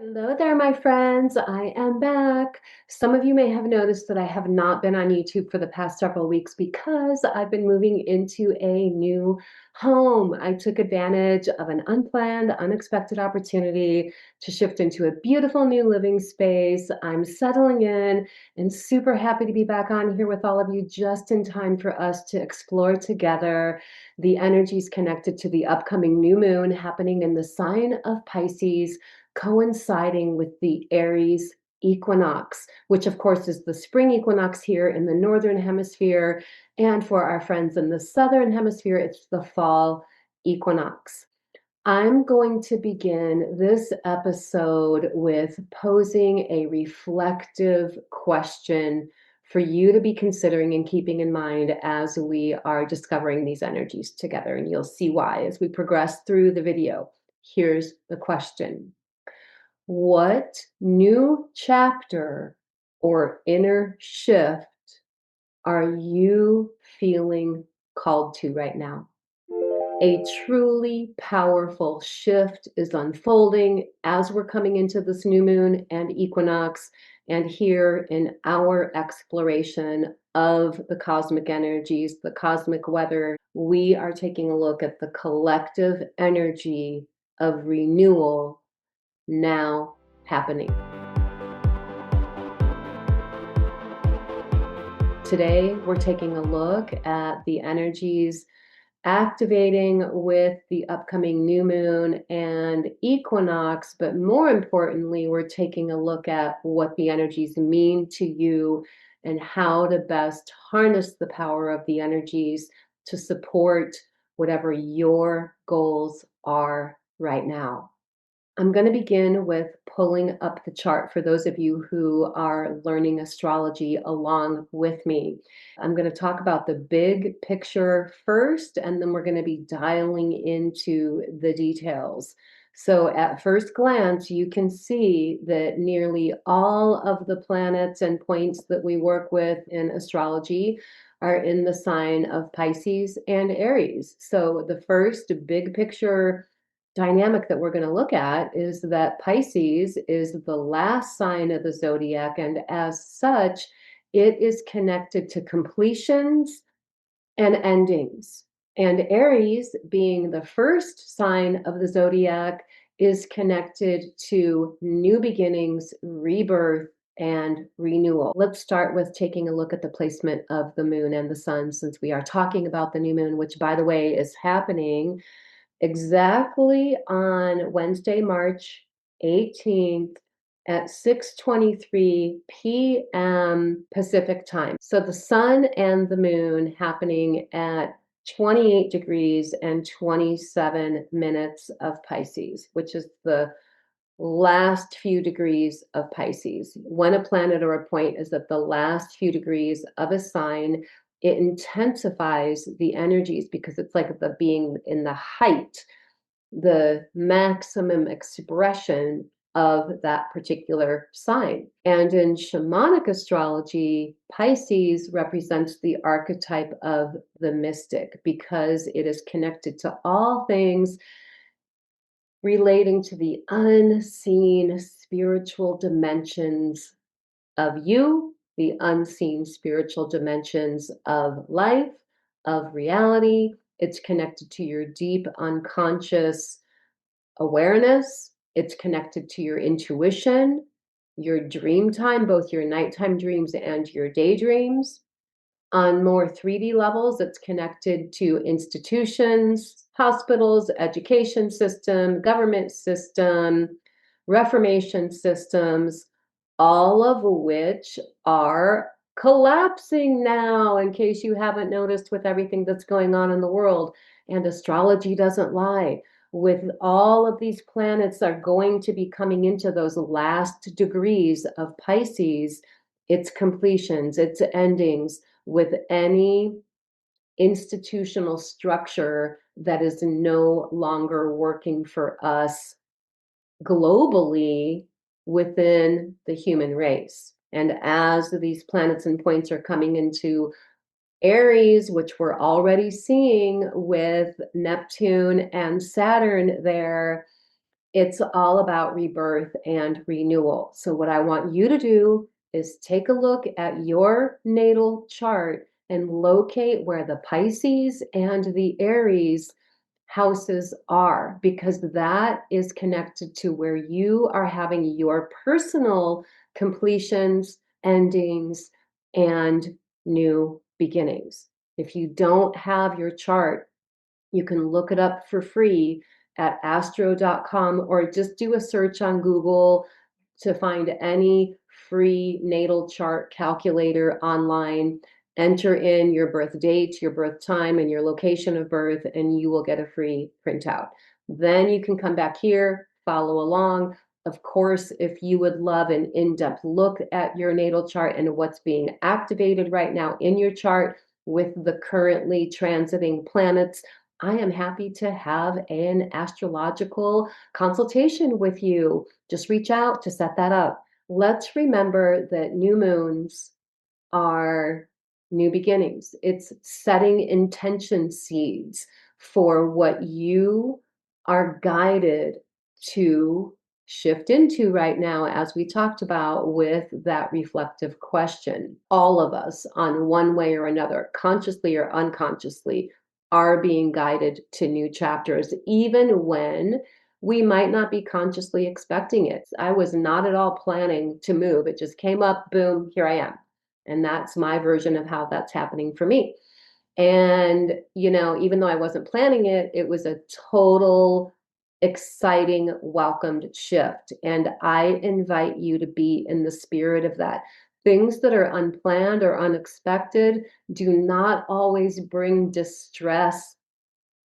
Hello there, my friends. I am back. Some of you may have noticed that I have not been on YouTube for the past several weeks because I've been moving into a new home. I took advantage of an unplanned, unexpected opportunity to shift into a beautiful new living space. I'm settling in and super happy to be back on here with all of you just in time for us to explore together the energies connected to the upcoming new moon happening in the sign of Pisces, coinciding with the Aries equinox, which of course is the spring equinox here in the northern hemisphere. And for our friends in the southern hemisphere, it's the fall equinox. I'm going to begin this episode with posing a reflective question for you to be considering and keeping in mind as we are discovering these energies together. And you'll see why as we progress through the video. Here's the question. What new chapter or inner shift are you feeling called to right now? A truly powerful shift is unfolding as we're coming into this new moon and equinox. And here in our exploration of the cosmic energies, the cosmic weather, we are taking a look at the collective energy of renewal now happening. Today, we're taking a look at the energies activating with the upcoming new moon and equinox, but more importantly, we're taking a look at what the energies mean to you and how to best harness the power of the energies to support whatever your goals are right now. I'm going to begin with pulling up the chart for those of you who are learning astrology along with me. I'm going to talk about the big picture first, and then we're going to be dialing into the details. So, at first glance, you can see that nearly all of the planets and points that we work with in astrology are in the sign of Pisces and Aries. So, the first big picture dynamic that we're going to look at is that Pisces is the last sign of the zodiac, and as such, it is connected to completions and endings. And Aries, being the first sign of the zodiac, is connected to new beginnings, rebirth, and renewal. Let's start with taking a look at the placement of the moon and the sun, since we are talking about the new moon, which, by the way, is happening exactly on Wednesday, March 18th at 6:23 p.m. Pacific time. So the sun and the moon happening at 28 degrees and 27 minutes of Pisces, which is the last few degrees of Pisces. When a planet or a point is at the last few degrees of a sign, it intensifies the energies because it's like the being in the height, the maximum expression of that particular sign. And in shamanic astrology, Pisces represents the archetype of the mystic because it is connected to all things relating to the unseen spiritual dimensions of you, the unseen spiritual dimensions of life, of reality. It's connected to your deep unconscious awareness. It's connected to your intuition, your dream time, both your nighttime dreams and your daydreams. On more 3D levels, it's connected to institutions, hospitals, education system, government system, reformation systems, all of which are collapsing now, in case you haven't noticed with everything that's going on in the world. And astrology doesn't lie. With all of these planets are going to be coming into those last degrees of Pisces, its completions, its endings, with any institutional structure that is no longer working for us globally within the human race. And as these planets and points are coming into Aries, which we're already seeing with Neptune and Saturn there, It's all about rebirth and renewal. So, what I want you to do is take a look at your natal chart and locate where the Pisces and the Aries houses are, because that is connected to where you are having your personal completions, endings, and new beginnings. If you don't have your chart, you can look it up for free at astro.com, or just do a search on Google to find any free natal chart calculator online. Enter in your birth date, your birth time, and your location of birth, and you will get a free printout. Then you can come back here, follow along. Of course, if you would love an in-depth look at your natal chart and what's being activated right now in your chart with the currently transiting planets, I am happy to have an astrological consultation with you. Just reach out to set that up. Let's remember that new moons are new beginnings. It's setting intention seeds for what you are guided to shift into right now, as we talked about with that reflective question. All of us, on one way or another, consciously or unconsciously, are being guided to new chapters, even when we might not be consciously expecting it. I was not at all planning to move. It just came up, boom, here I am. And that's my version of how that's happening for me. And, even though I wasn't planning it, it was a total exciting, welcomed shift. And I invite you to be in the spirit of that. Things that are unplanned or unexpected do not always bring distress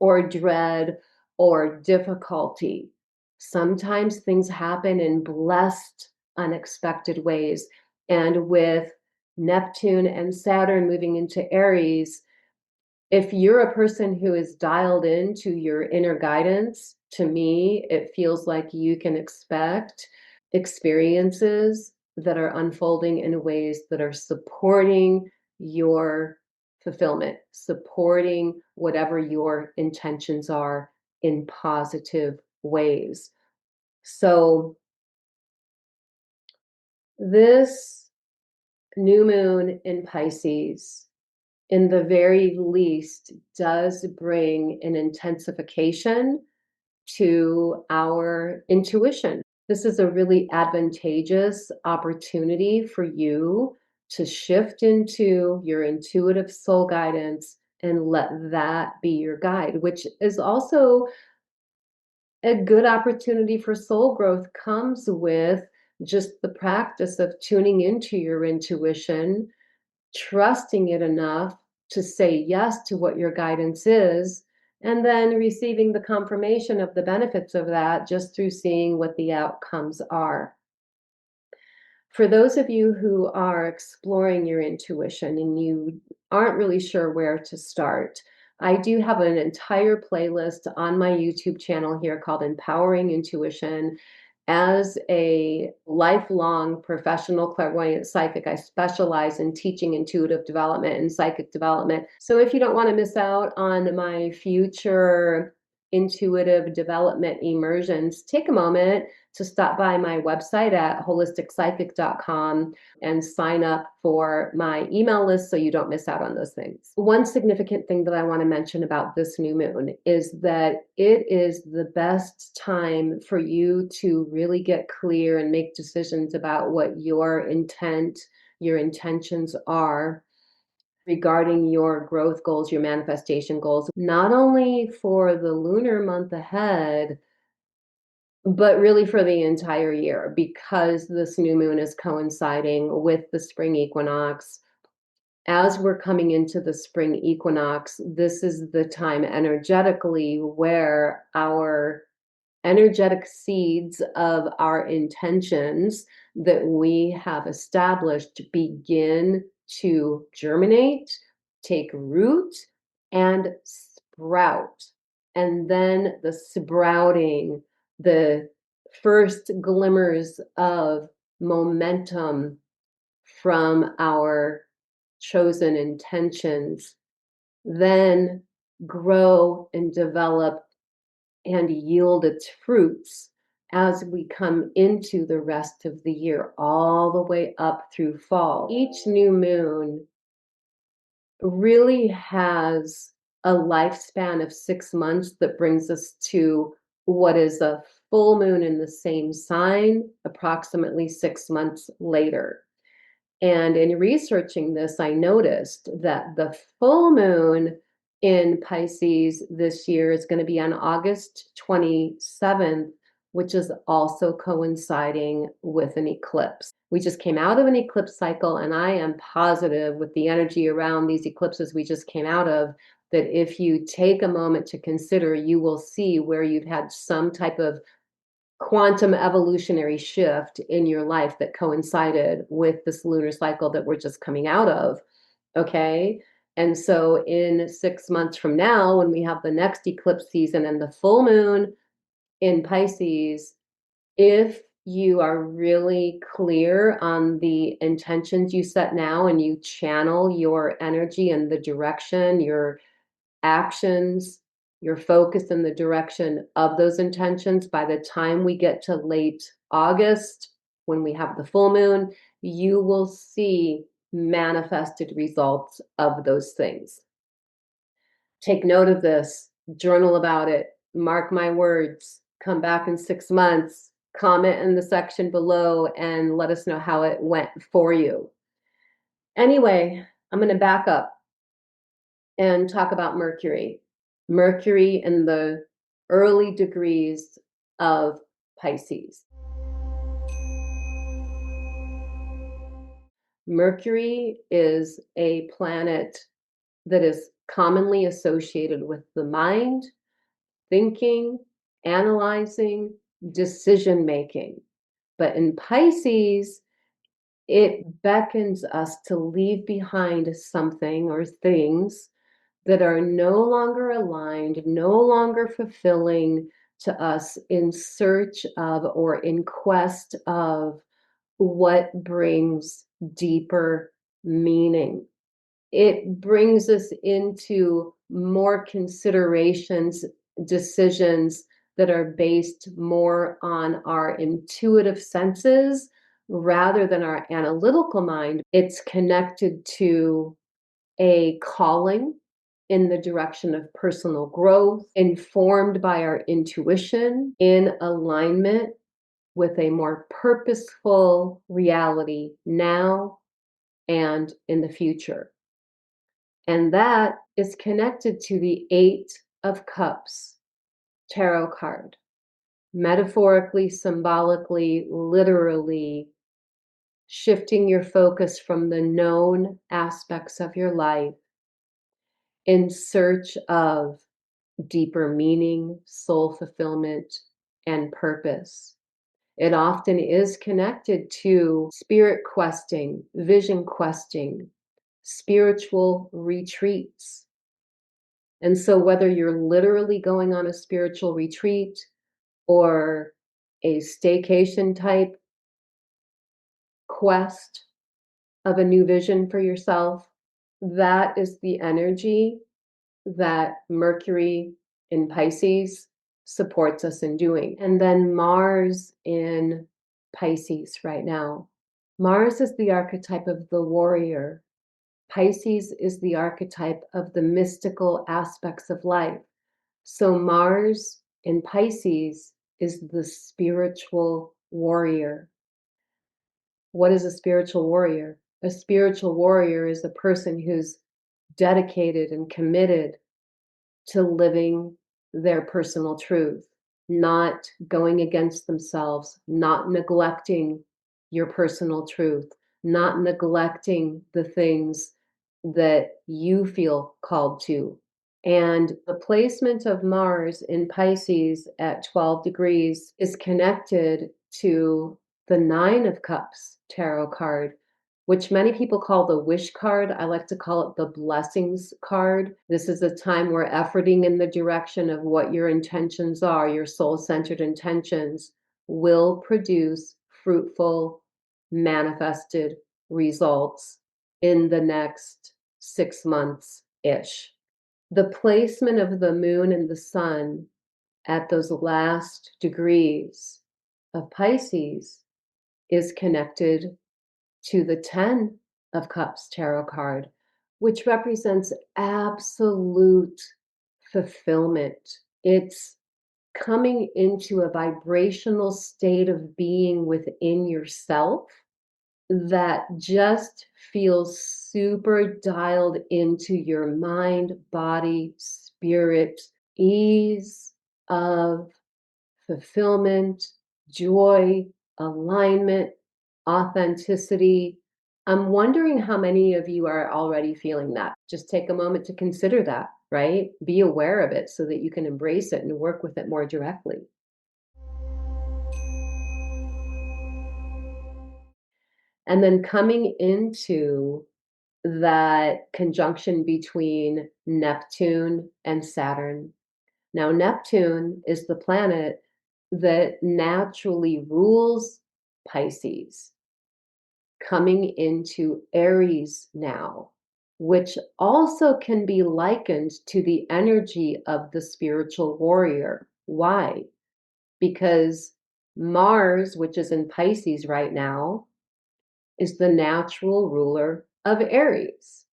or dread or difficulty. Sometimes things happen in blessed, unexpected ways. And with Neptune and Saturn moving into Aries, if you're a person who is dialed into your inner guidance, to me, it feels like you can expect experiences that are unfolding in ways that are supporting your fulfillment, supporting whatever your intentions are in positive ways. So, this new moon in Pisces, in the very least, does bring an intensification to our intuition. This is a really advantageous opportunity for you to shift into your intuitive soul guidance and let that be your guide, which is also a good opportunity for soul growth. Comes with just the practice of tuning into your intuition, trusting it enough to say yes to what your guidance is, and then receiving the confirmation of the benefits of that just through seeing what the outcomes are. For those of you who are exploring your intuition and you aren't really sure where to start, I do have an entire playlist on my YouTube channel here called Empowering Intuition. As a lifelong professional clairvoyant psychic, I specialize in teaching intuitive development and psychic development. So if you don't want to miss out on my future intuitive development immersions, take a moment to stop by my website at holisticspsychic.com and sign up for my email list so you don't miss out on those things. One significant thing that I want to mention about this new moon is that it is the best time for you to really get clear and make decisions about what your intent, your intentions are regarding your growth goals, your manifestation goals, not only for the lunar month ahead, but really for the entire year, because this new moon is coinciding with the spring equinox. As we're coming into the spring equinox, this is the time energetically where our energetic seeds of our intentions that we have established begin to germinate, take root, and sprout. And then the sprouting, the first glimmers of momentum from our chosen intentions, then grow and develop and yield its fruits as we come into the rest of the year, all the way up through fall. Each new moon really has a lifespan of 6 months that brings us to what is a full moon in the same sign approximately 6 months later. And in researching this, I noticed that the full moon in Pisces this year is going to be on August 27th, which is also coinciding with an eclipse. We just came out of an eclipse cycle, and I am positive with the energy around these eclipses we just came out of that if you take a moment to consider, you will see where you've had some type of quantum evolutionary shift in your life that coincided with this lunar cycle that we're just coming out of. Okay. And so in 6 months from now, when we have the next eclipse season and the full moon in Pisces, if you are really clear on the intentions you set now and you channel your energy and the direction, your actions, your focus in the direction of those intentions, by the time we get to late August, when we have the full moon, you will see manifested results of those things. Take note of this, journal about it, mark my words, come back in 6 months, comment in the section below, and let us know how it went for you. Anyway, I'm going to back up and talk about Mercury. Mercury in the early degrees of Pisces. Mercury is a planet that is commonly associated with the mind, thinking, analyzing, decision making. But in Pisces, it beckons us to leave behind something or things that are no longer aligned, no longer fulfilling to us in search of or in quest of what brings deeper meaning. It brings us into more considerations, decisions that are based more on our intuitive senses rather than our analytical mind. It's connected to a calling in the direction of personal growth, informed by our intuition, in alignment with a more purposeful reality now and in the future. And that is connected to the Eight of Cups tarot card. Metaphorically, symbolically, literally, shifting your focus from the known aspects of your life in search of deeper meaning, soul fulfillment, and purpose. It often is connected to spirit questing, vision questing, spiritual retreats. And so, whether you're literally going on a spiritual retreat or a staycation type quest of a new vision for yourself, that is the energy that Mercury in Pisces supports us in doing. And then Mars in Pisces right now. Mars is the archetype of the warrior. Pisces is the archetype of the mystical aspects of life. So Mars in Pisces is the spiritual warrior. What is a spiritual warrior? A spiritual warrior is a person who's dedicated and committed to living their personal truth, not going against themselves, not neglecting your personal truth, not neglecting the things that you feel called to. And the placement of Mars in Pisces at 12 degrees is connected to the Nine of Cups tarot card, which many people call the wish card. I like to call it the blessings card. This is a time where efforting in the direction of what your intentions are, your soul-centered intentions, will produce fruitful, manifested results in the next 6 months-ish. The placement of the moon and the sun at those last degrees of Pisces is connected to the 10 of Cups tarot card, which represents absolute fulfillment. It's coming into a vibrational state of being within yourself that just feels super dialed into your mind, body, spirit, ease of fulfillment, joy, alignment, authenticity. I'm wondering how many of you are already feeling that. Just take a moment to consider that, right? Be aware of it so that you can embrace it and work with it more directly. And then coming into that conjunction between Neptune and Saturn. Now, Neptune is the planet that naturally rules Pisces, coming into Aries now, which also can be likened to the energy of the spiritual warrior. Why? Because Mars, which is in Pisces right now, is the natural ruler of Aries.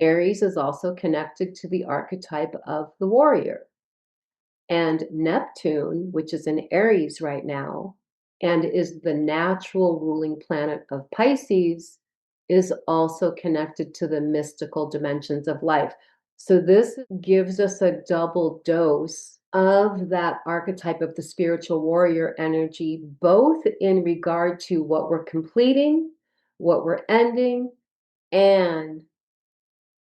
Aries is also connected to the archetype of the warrior. And Neptune, which is in Aries right now, and is the natural ruling planet of Pisces, is also connected to the mystical dimensions of life. So this gives us a double dose of that archetype of the spiritual warrior energy, both in regard to what we're completing, what we're ending, and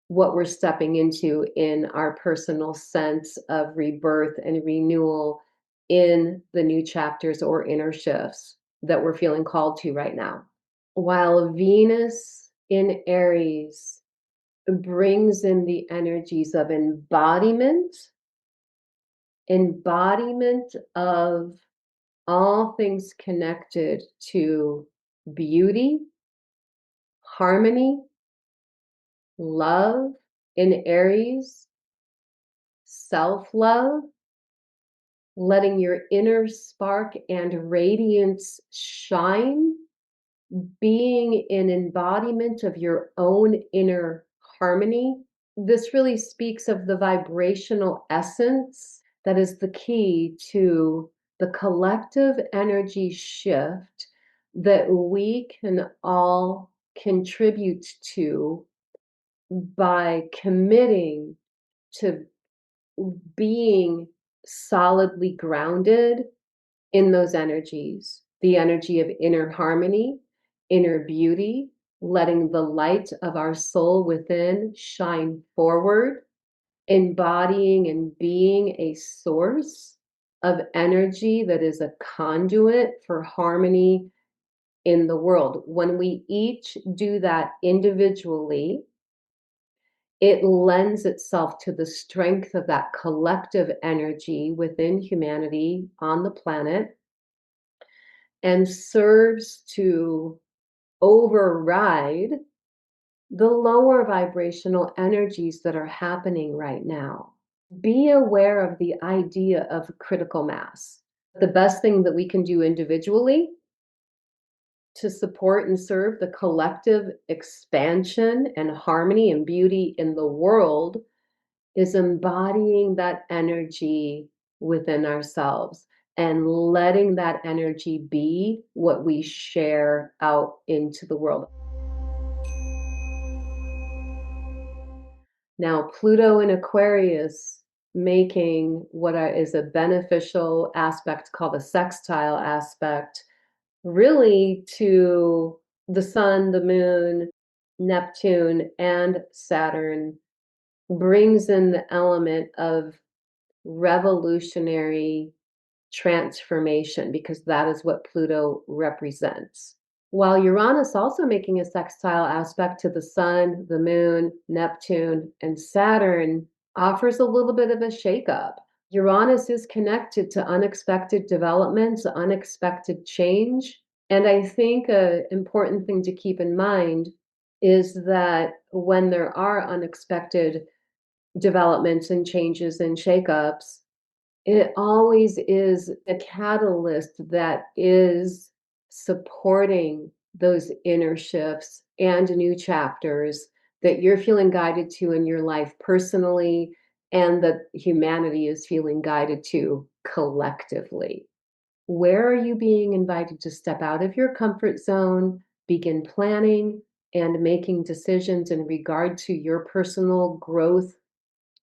what we're stepping into in our personal sense of rebirth and renewal in the new chapters or inner shifts that we're feeling called to right now. While Venus in Aries brings in the energies of embodiment of all things connected to beauty, harmony, love in Aries, self-love, letting your inner spark and radiance shine, being an embodiment of your own inner harmony. This really speaks of the vibrational essence that is the key to the collective energy shift that we can all contribute to by committing to being solidly grounded in those energies, the energy of inner harmony, inner beauty, letting the light of our soul within shine forward, embodying and being a source of energy that is a conduit for harmony in the world. When we each do that individually, it lends itself to the strength of that collective energy within humanity on the planet and serves to override the lower vibrational energies that are happening right now. Be aware of the idea of critical mass. The best thing that we can do individually to support and serve the collective expansion and harmony and beauty in the world is embodying that energy within ourselves and letting that energy be what we share out into the world. Now, Pluto in Aquarius making what is a beneficial aspect called a sextile aspect, really to the sun, the moon, Neptune, and Saturn, brings in the element of revolutionary transformation because that is what Pluto represents. While Uranus also making a sextile aspect to the sun, the moon, Neptune, and Saturn offers a little bit of a shakeup. Uranus is connected to unexpected developments, unexpected change. And I think an important thing to keep in mind is that when there are unexpected developments and changes and shakeups, It always is a catalyst that is supporting those inner shifts and new chapters that you're feeling guided to in your life personally, and that humanity is feeling guided to collectively. Where are you being invited to step out of your comfort zone, begin planning and making decisions in regard to your personal growth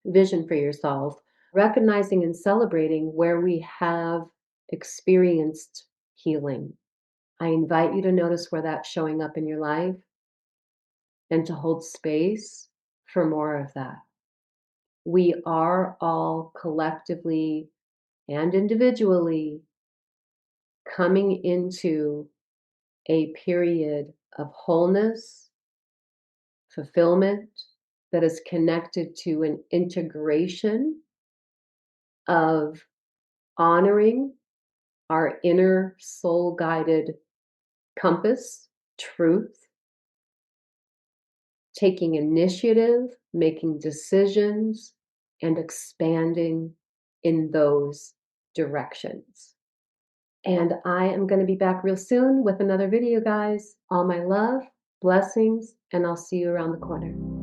vision for yourself, recognizing and celebrating where we have experienced healing? I invite you to notice where that's showing up in your life and to hold space for more of that. We are all collectively and individually coming into a period of wholeness, fulfillment that is connected to an integration of honoring our inner soul guided compass, truth, taking initiative, making decisions, and expanding in those directions. And I am going to be back real soon with another video, guys. All my love, blessings, and I'll see you around the corner.